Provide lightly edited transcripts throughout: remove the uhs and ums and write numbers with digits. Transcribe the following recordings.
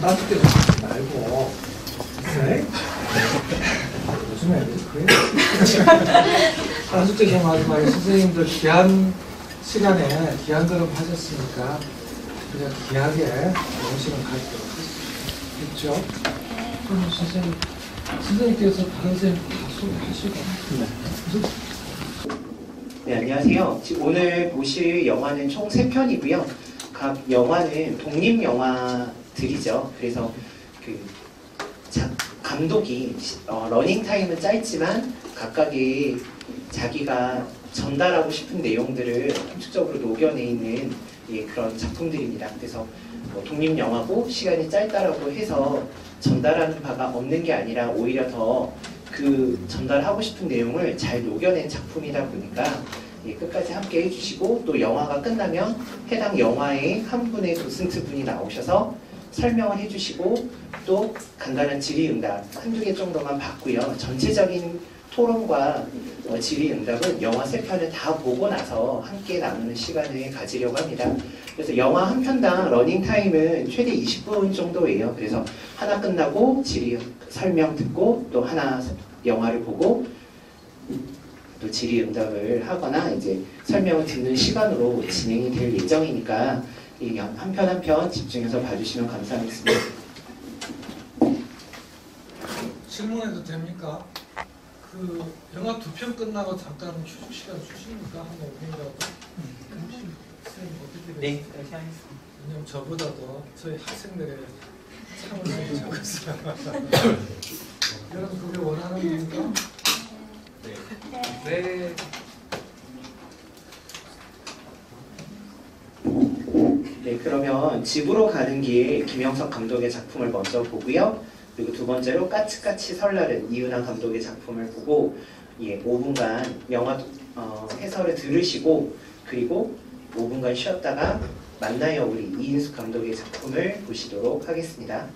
따뜻하게 하지 말고. 네? 요즘에 그래요? 따뜻하게 좀 하지 말고 선생님들 귀한 시간에 귀한 걸음 하셨으니까 그냥 귀하게 좋은 시간 가지도록 하겠죠? 그럼 선생님께서 다른 선생님 다 소개하시고. 네, 안녕하세요. 오늘 보실 영화는 총 3편이고요. 각 영화는 독립영화들이죠. 그래서 감독이 러닝타임은 짧지만 각각의 자기가 전달하고 싶은 내용들을 함축적으로 녹여내 있는 그런 작품들입니다. 그래서 독립영화고 시간이 짧다라고 해서 전달하는 바가 없는 게 아니라 오히려 더 그 전달하고 싶은 내용을 잘 녹여낸 작품이다 보니까 끝까지 함께 해주시고, 또 영화가 끝나면 해당 영화의 한 분의 도슨트 분이 나오셔서 설명을 해주시고, 또 간단한 질의응답 한두 개 정도만 받고요. 전체적인 토론과 질의응답은 영화 3편을 다 보고 나서 함께 나누는 시간을 가지려고 합니다. 그래서 영화 한 편당 러닝타임은 최대 20분 정도예요. 그래서 하나 끝나고 질의 설명 듣고 또 하나 영화를 보고 또 질의응답을 하거나 이제 설명을 듣는 시간으로 진행이 될 예정이니까 한 편 한 편 집중해서 봐주시면 감사하겠습니다. 질문해도 됩니까? 그 영화 2편 끝나고 잠깐 휴식 시간 주십니까? 한 5분이라도? 선생님 어떻게 네, 되세요? 그렇게 하겠습니다. 왜냐면 저보다도 저희 학생들의 참을성이 적었어요. 여러분 그게 원하는 겁니까? 네. 네, 그러면 집으로 가는 길 김영석 감독의 작품을 먼저 보고요. 그리고 두 번째로 까치까치 설날은 이은하 감독의 작품을 보고 5분간 영화 해설을 들으시고, 그리고 5분간 쉬었다가 만나요 우리 이인숙 감독의 작품을 보시도록 하겠습니다.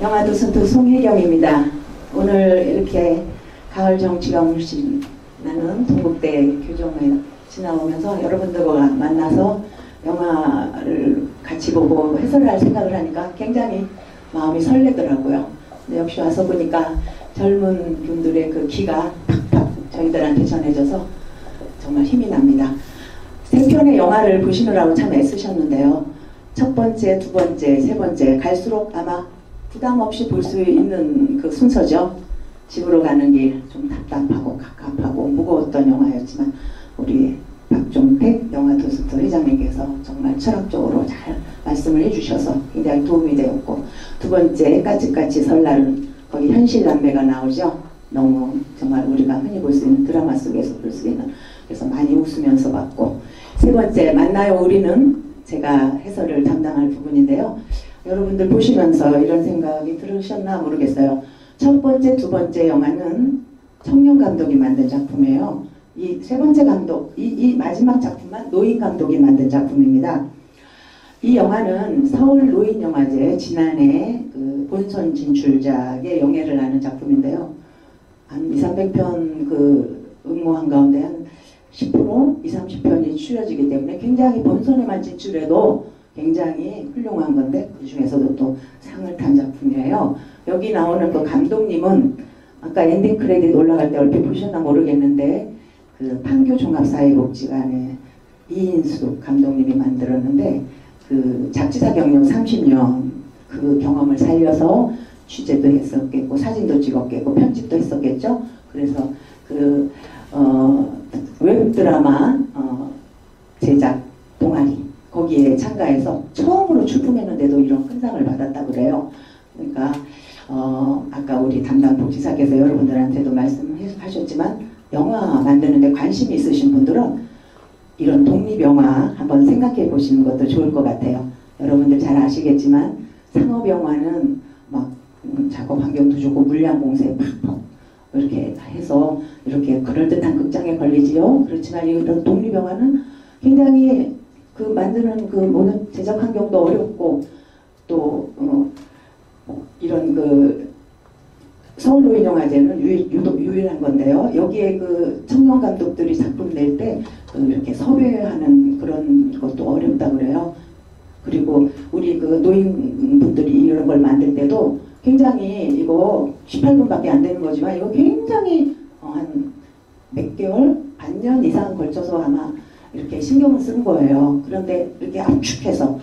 영화 도슨트 송혜경입니다. 오늘 이렇게 가을 정취가 물씬 나는 동국대 교정에 지나오면서 여러분들과 만나서 영화를 같이 보고 해설할 생각을 하니까 굉장히 마음이 설레더라고요. 근데 역시 와서 보니까 젊은 분들의 그 기가 팍팍 저희들한테 전해져서 정말 힘이 납니다. 3편의 영화를 보시느라고 참 애쓰셨는데요. 첫 번째, 두 번째, 세 번째 갈수록 아마 부담 없이 볼 수 있는 그 순서죠. 집으로 가는 길 좀 답답하고 갑갑하고 무거웠던 영화였지만 우리 박종택 영화 도슨트 회장님께서 정말 철학적으로 잘 말씀을 해주셔서 굉장히 도움이 되었고, 두 번째 까치까치 설날은 거기 현실 남매가 나오죠. 너무 정말 우리가 흔히 볼 수 있는 드라마 속에서 볼 수 있는, 그래서 많이 웃으면서 봤고, 세 번째 만나요 우리는 제가 해설을 담당할 부분인데요. 여러분들 보시면서 이런 생각이 들으셨나 모르겠어요. 첫 번째, 두 번째 영화는 청년 감독이 만든 작품이에요. 이 세 번째 감독, 이 마지막 작품만 노인 감독이 만든 작품입니다. 이 영화는 서울 노인영화제 지난해 그 본선 진출작의 영예를 아는 작품인데요. 한 200~300편 그 응모한 가운데 한 10%, 20~30편이 추려지기 때문에 굉장히 본선에만 진출해도 굉장히 훌륭한 건데 그 중에서도 또 상을 탄 작품이에요. 여기 나오는 그 감독님은 아까 엔딩 크레딧 올라갈 때 얼핏 보셨나 모르겠는데 그 판교 종합사회복지관의 이인숙 감독님이 만들었는데 그 잡지사 경력 30년 그 경험을 살려서 취재도 했었겠고 사진도 찍었겠고 편집도 했었겠죠. 그래서 그 웹드라마 제작 동아리 거기에 참가해서 처음으로 출품했는데도 이런 큰 상을 받았다 그래요. 그러니까 아까 우리 담당 복지사께서 여러분들한테도 말씀하셨지만 영화 만드는데 관심이 있으신 분들은 이런 독립영화 한번 생각해 보시는 것도 좋을 것 같아요. 여러분들 잘 아시겠지만 상업영화는 막 작업 환경도 좋고 물량 공세에 팍팍 이렇게 해서 이렇게 그럴듯한 극장에 걸리지요. 그렇지만 이런 독립영화는 굉장히 그 만드는 그 모든 제작 환경도 어렵고 또 이런 그 서울노인영화제는 유독 유일한 건데요. 여기에 그 청년 감독들이 작품 낼 때 이렇게 섭외하는 그런 것도 어렵다 그래요. 그리고 우리 그 노인분들이 이런 걸 만들 때도 굉장히 이거 18분밖에 안 되는 거지만 이거 굉장히 한 몇 개월, 반년 이상 걸쳐서 아마 이렇게 신경을 쓴 거예요. 그런데 이렇게 압축해서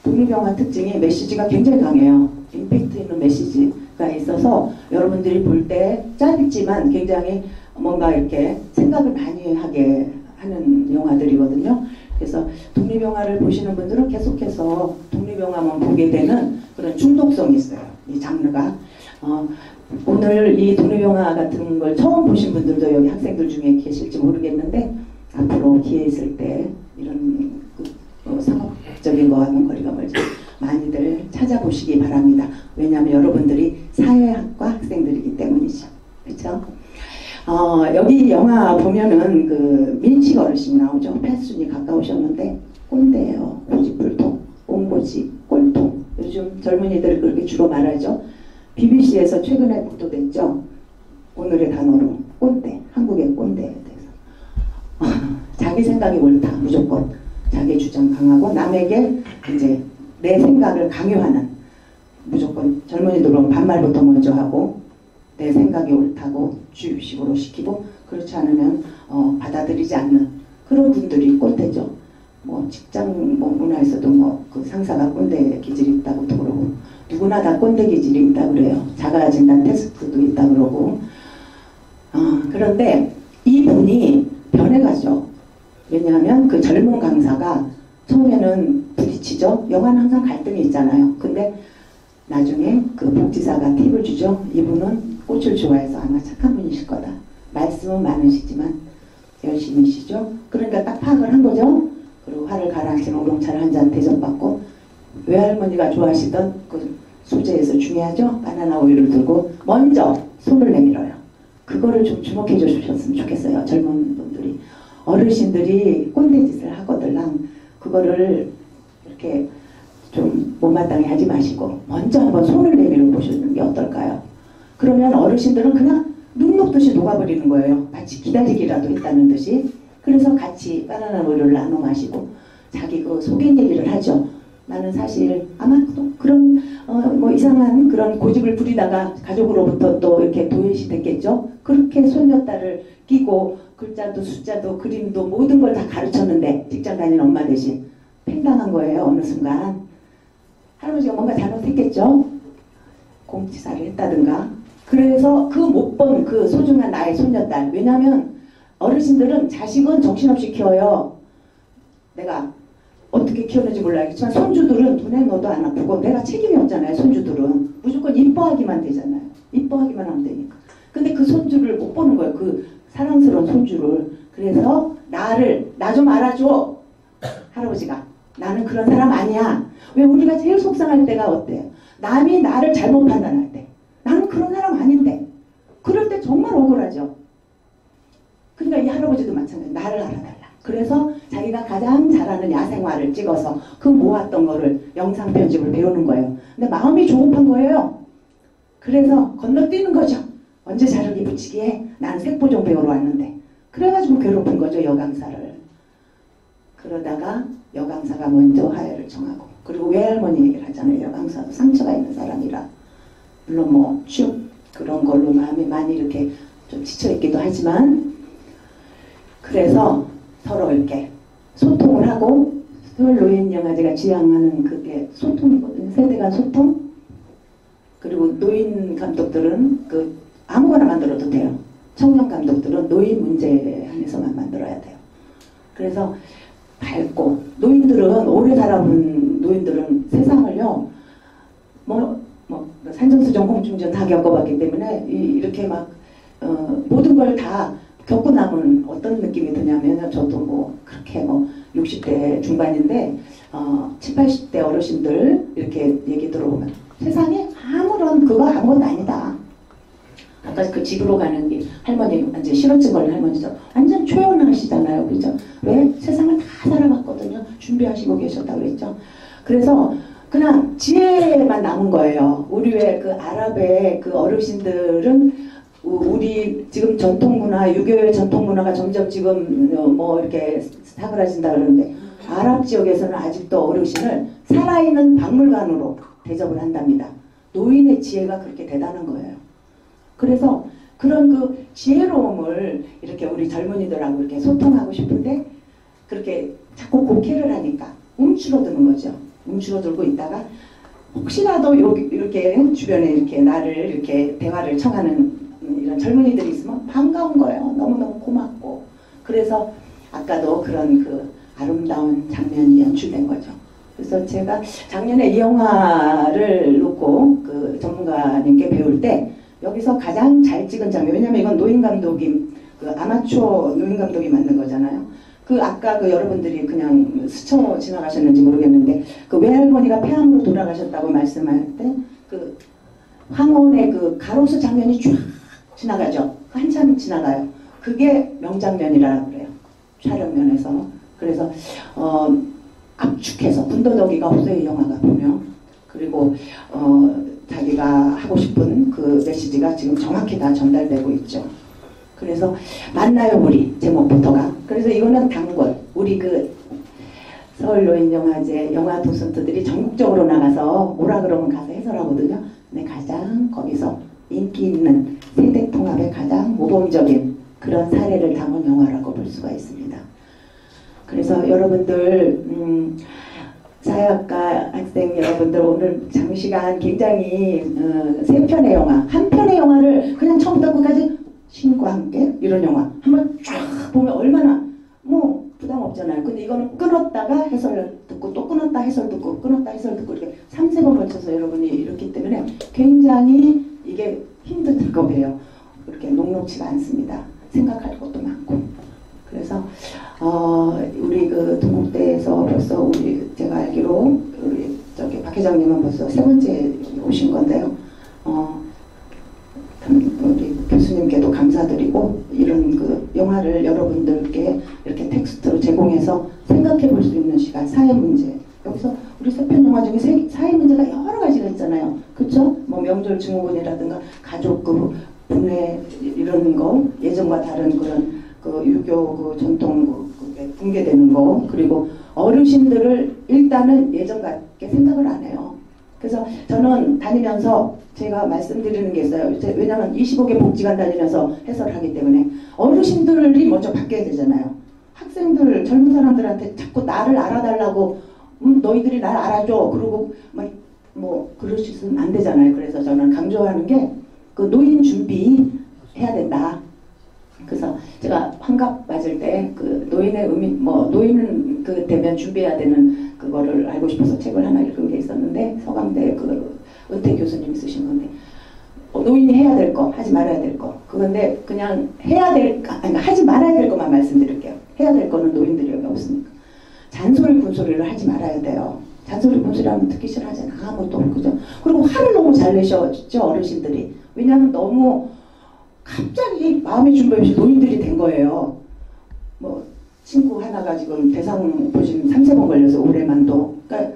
독립영화 특징이 메시지가 굉장히 강해요. 임팩트 있는 메시지가 있어서 여러분들이 볼 때 짧지만 굉장히 뭔가 이렇게 생각을 많이 하게 하는 영화들이거든요. 그래서 독립영화를 보시는 분들은 계속해서 독립영화만 보게 되는 그런 중독성이 있어요. 이 장르가. 오늘 이 독립영화 같은 걸 처음 보신 분들도 여기 학생들 중에 계실지 모르겠는데 앞으로 기회 있을 때 이런 상업적인 거하고는 거리가 멀지 많이들 찾아보시기 바랍니다. 왜냐하면 여러분들이 사회학과 학생들이기 때문이죠. 그렇죠? 여기 영화 보면은 그 민식 어르신이 나오죠. 팔순이 가까우셨는데 꼰대예요. 고집불통, 옹고지, 꼴통. 요즘 젊은이들이 그렇게 주로 말하죠. BBC에서 최근에 보도됐죠. 오늘의 단어로 꼰대, 한국의 꼰대에 대해서. 자기 생각이 옳다, 무조건. 자기 주장 강하고 남에게 이제 내 생각을 강요하는, 무조건 젊은이들은 반말부터 먼저 하고 내 생각이 옳다고 주입식으로 시키고 그렇지 않으면 받아들이지 않는 그런 분들이 꼰대죠. 뭐 직장 문화에서도 뭐 그 상사가 꼰대 기질이 있다고도 그러고 누구나 다 꼰대 기질이 있다 그래요. 자가진단 테스트도 있다 그러고. 그런데 이분이 변해가죠. 왜냐하면 그 젊은 강사가 처음에는 부딪히죠. 영화는 항상 갈등이 있잖아요. 근데 나중에 그 복지사가 팁을 주죠. 이분은 꽃을 좋아해서 아마 착한 분이실 거다. 말씀은 많으시지만 열심히시죠. 그러니까 딱 파악을 한 거죠. 그리고 화를 가라앉히는 우롱차를 한 잔 대접받고 외할머니가 좋아하시던 그 소재에서 중요하죠. 바나나 우유를 들고 먼저 손을 내밀어요. 그거를 좀 주목해 주셨으면 좋겠어요. 젊은 분들이. 어르신들이 꼰대짓을 하거들랑 그거를 이렇게 좀 못마땅해 하지 마시고 먼저 한번 손을 내밀어 보시는 게 어떨까요? 그러면 어르신들은 그냥 눈 녹듯이 녹아버리는 거예요. 마치 기다리기라도 했다는 듯이. 그래서 같이 바나나 우유를 나눠 마시고 자기 그 속인 얘기를 하죠. 나는 사실 아마 또 그런 뭐 이상한 그런 고집을 부리다가 가족으로부터 또 이렇게 도외시 됐겠죠. 그렇게 손녀딸을 끼고 글자도 숫자도 그림도 모든 걸 다 가르쳤는데 직장 다니는 엄마 대신 팽당한 거예요. 어느 순간 할아버지가 뭔가 잘못했겠죠. 공치사를 했다든가. 그래서 그 못 본 그 소중한 나의 손녀딸. 왜냐하면 어르신들은 자식은 정신없이 키워요. 내가 어떻게 키웠는지 몰라야겠지만 손주들은 눈에 넣어도 안 아프고 내가 책임이 없잖아요. 손주들은 무조건 이뻐하기만 되잖아요. 이뻐하기만 하면 되니까. 근데 그 손주를 못 보는 거예요. 그 사랑스러운 손주를. 그래서 나를 나 좀 알아줘. 할아버지가 나는 그런 사람 아니야. 왜 우리가 제일 속상할 때가 어때요? 남이 나를 잘못 판단할 때. 나는 그런 사람 아닌데. 그럴 때 정말 억울하죠. 그러니까 이 할아버지도 마찬가지. 나를 알아달라. 그래서 자기가 가장 잘하는 야생화를 찍어서 그 모았던 거를 영상 편집을 배우는 거예요. 근데 마음이 조급한 거예요. 그래서 건너뛰는 거죠. 언제 자르기 붙이기에 난 색보정 배우러 왔는데. 그래가지고 괴롭힌 거죠. 여강사를. 그러다가 여강사가 먼저 하야를 청하고 그리고 외할머니 얘기를 하잖아요. 여강사도 상처가 있는 사람이라. 물론 뭐 쭉 그런 걸로 마음이 많이 이렇게 좀 지쳐있기도 하지만 그래서 서로 이렇게 소통을 하고 서울노인영화제가 지향하는 그게 소통이거든요. 세대 간 소통. 그리고 노인 감독들은 그 아무거나 만들어도 돼요. 청년 감독들은 노인 문제 안에서만 만들어야 돼요. 그래서 밝고 노인들은 오래 살아본 노인들은 세상을요 뭐 산전수전 공중전 다 겪어봤기 때문에 이렇게 막 모든 걸 다 겪고 나면 어떤 느낌이 드냐면 저도 뭐 그렇게 뭐 60대 중반인데 7, 80대 어르신들 이렇게 얘기 들어보면 세상에 아무런 그거 아무것도 아니다. 아까 그 집으로 가는 길 할머니 완전 실어증 걸린 할머니죠. 완전 초연하시잖아요. 그죠? 왜? 세상을 다 살아봤거든요. 준비하시고 계셨다고 그랬죠. 그래서 그냥 지혜만 남은 거예요. 우리 왜 그 아랍의 그 어르신들은 우리 지금 전통문화, 유교의 전통문화가 점점 지금 뭐 이렇게 사그라진다 그러는데 아랍 지역에서는 아직도 어르신을 살아있는 박물관으로 대접을 한답니다. 노인의 지혜가 그렇게 대단한 거예요. 그래서 그런 그 지혜로움을 이렇게 우리 젊은이들하고 이렇게 소통하고 싶은데 그렇게 자꾸 곡해를 하니까 움츠러드는 거죠. 움츠러들고 있다가 혹시라도 이렇게 주변에 이렇게 나를 이렇게 대화를 청하는 이런 젊은이들이 있으면 반가운 거예요. 너무너무 고맙고. 그래서 아까도 그런 그 아름다운 장면이 연출된 거죠. 그래서 제가 작년에 이 영화를 놓고 그 전문가님께 배울 때 여기서 가장 잘 찍은 장면, 왜냐면 이건 노인 감독이 그 아마추어 노인 감독이 만든 거잖아요. 그 아까 그 여러분들이 그냥 스쳐 지나가셨는지 모르겠는데 그 외할머니가 폐암으로 돌아가셨다고 말씀할 때 그 황혼의 그 가로수 장면이 쫙 지나가죠. 한참 지나가요. 그게 명장면이라고 그래요. 촬영면에서. 그래서 압축해서 군더더기가 없어요. 이 영화가 보면. 그리고 자기가 하고 싶은 그 메시지가 지금 정확히 다 전달되고 있죠. 그래서 만나요 우리 제목부터가. 그래서 이거는 단골 우리 그 서울노인영화제 영화 도슨트들이 전국적으로 나가서 오라 그러면 가서 해설하거든요. 근데 가장 거기서 인기 있는 세대 통합의 가장 모범적인 그런 사례를 담은 영화라고 볼 수가 있습니다. 그래서 여러분들 사회학과 학생 여러분들 오늘 장시간 굉장히 세 편의 영화, 한 편의 영화를 그냥 처음부터 끝까지 신과 함께 이런 영화 한번 쫙 보면 얼마나 뭐 부담 없잖아요. 근데 이거는 끊었다가 해설 듣고 또 끊었다 해설 듣고 끊었다 해설 듣고 이렇게 3-4번 걸쳐서 여러분이 이렇기 때문에 굉장히 이게 힘든 작업이에요. 이렇게 녹록지가 않습니다. 생각할 것도 많고. 그래서 우리 그 동국대에서 벌써 우리 제가 알기로 우리 저기 박 회장님은 벌써 3번째 오신 건데요. 우리 교수님께도 감사드리고 이런 그 영화를 여러분들께 이렇게 텍스트로 제공해서 생각해 볼 수 있는 시간, 사회 문제. 여기서 우리 세 편 영화 중에 사회 문제가 여러 가지가 있잖아요. 그렇죠? 뭐 명절 증후군이라든가 가족 그 분해 이런 거, 예전과 다른 그런 그 유교 그 전통 그게 붕괴되는 거, 그리고 어르신들을 일단은 예전 같게 생각을 안 해요. 그래서 저는 다니면서 제가 말씀드리는 게 있어요. 왜냐하면 25개 복지관 다니면서 해설하기 때문에 어르신들이 먼저 바뀌어야 되잖아요. 학생들, 젊은 사람들한테 자꾸 나를 알아달라고 너희들이 날 알아줘. 그러고 막 뭐 그러시면 안 되잖아요. 그래서 저는 강조하는 게 그 노인 준비해야 된다. 그래서 제가 환갑 맞을 때 그 노인의 의미, 뭐 노인은 그 되면 준비해야 되는 그거를 알고 싶어서 책을 하나 읽은 게 있었는데 서강대 그 은퇴 교수님이 쓰신 건데 노인이 해야 될 거, 하지 말아야 될 거. 그건데 그냥 해야 될, 아니 하지 말아야 될 것만 말씀드릴게요. 해야 될 거는 노인들이 여기 없으니까. 잔소리 군소리를 하지 말아야 돼요. 잔소리 군소리 하면 듣기 싫어하잖아. 아무것도 없고 그죠. 그리고 화를 너무 잘 내셨죠 어르신들이. 왜냐하면 너무 갑자기 마음의 준비 없이 노인들이 된 거예요. 뭐 친구 하나가 지금 대상포진 3-4번 걸려서 올해만도. 그러니까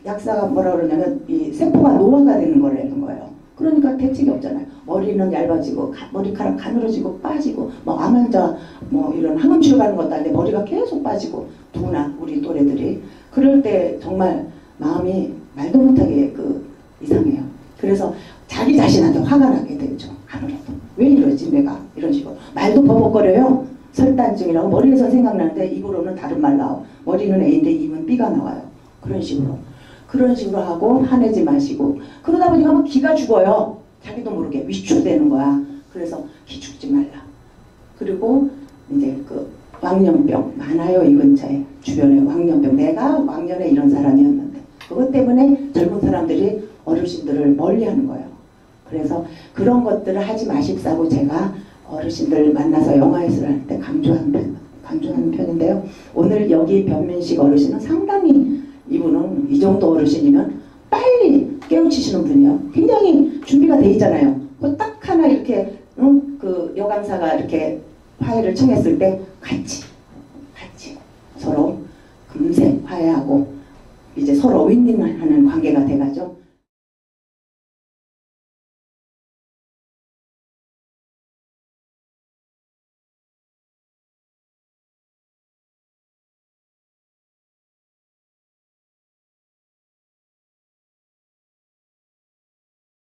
약사가 뭐라 그러냐면 이 세포가 노화가 되는 거라는 거예요. 그러니까 대책이 없잖아요. 머리는 얇아지고 머리카락 가늘어지고 빠지고 뭐 암 환자 뭐 이런 항암 치료 가는 것도 아닌데 머리가 계속 빠지고 누구나 우리 또래들이 그럴 때 정말 마음이 말도 못하게 그 이상해요. 그래서 자기 자신한테 화가 나게 되죠. 아무래도 왜 이러지 내가 이런 식으로 말도 버벅거려요. 설단증이라고 머리에서 생각나는데 입으로는 다른 말 나와. 머리는 A인데 입은 B가 나와요. 그런 식으로 하고 화내지 마시고 그러다 보니까 막 기가 죽어요. 자기도 모르게 위축되는 거야. 그래서 기죽지 말라. 그리고 이제 그 왕년병 많아요. 이 근처에 주변에 왕년병. 내가 왕년에 이런 사람이었는데 그것 때문에 젊은 사람들이 어르신들을 멀리하는 거예요. 그래서 그런 것들을 하지 마십사고 제가 어르신들 만나서 영화 해설할 때 강조하는 편인데요. 오늘 여기 변민식 어르신은 상당히 이분은 이 정도 어르신이면 빨리 깨우치시는 분이요. 굉장히 준비가 돼 있잖아요. 그 딱 하나 이렇게 그 여강사가 이렇게 화해를 청했을 때 같이 서로 금세 화해하고 이제 서로 윈윈하는 관계가 돼가죠.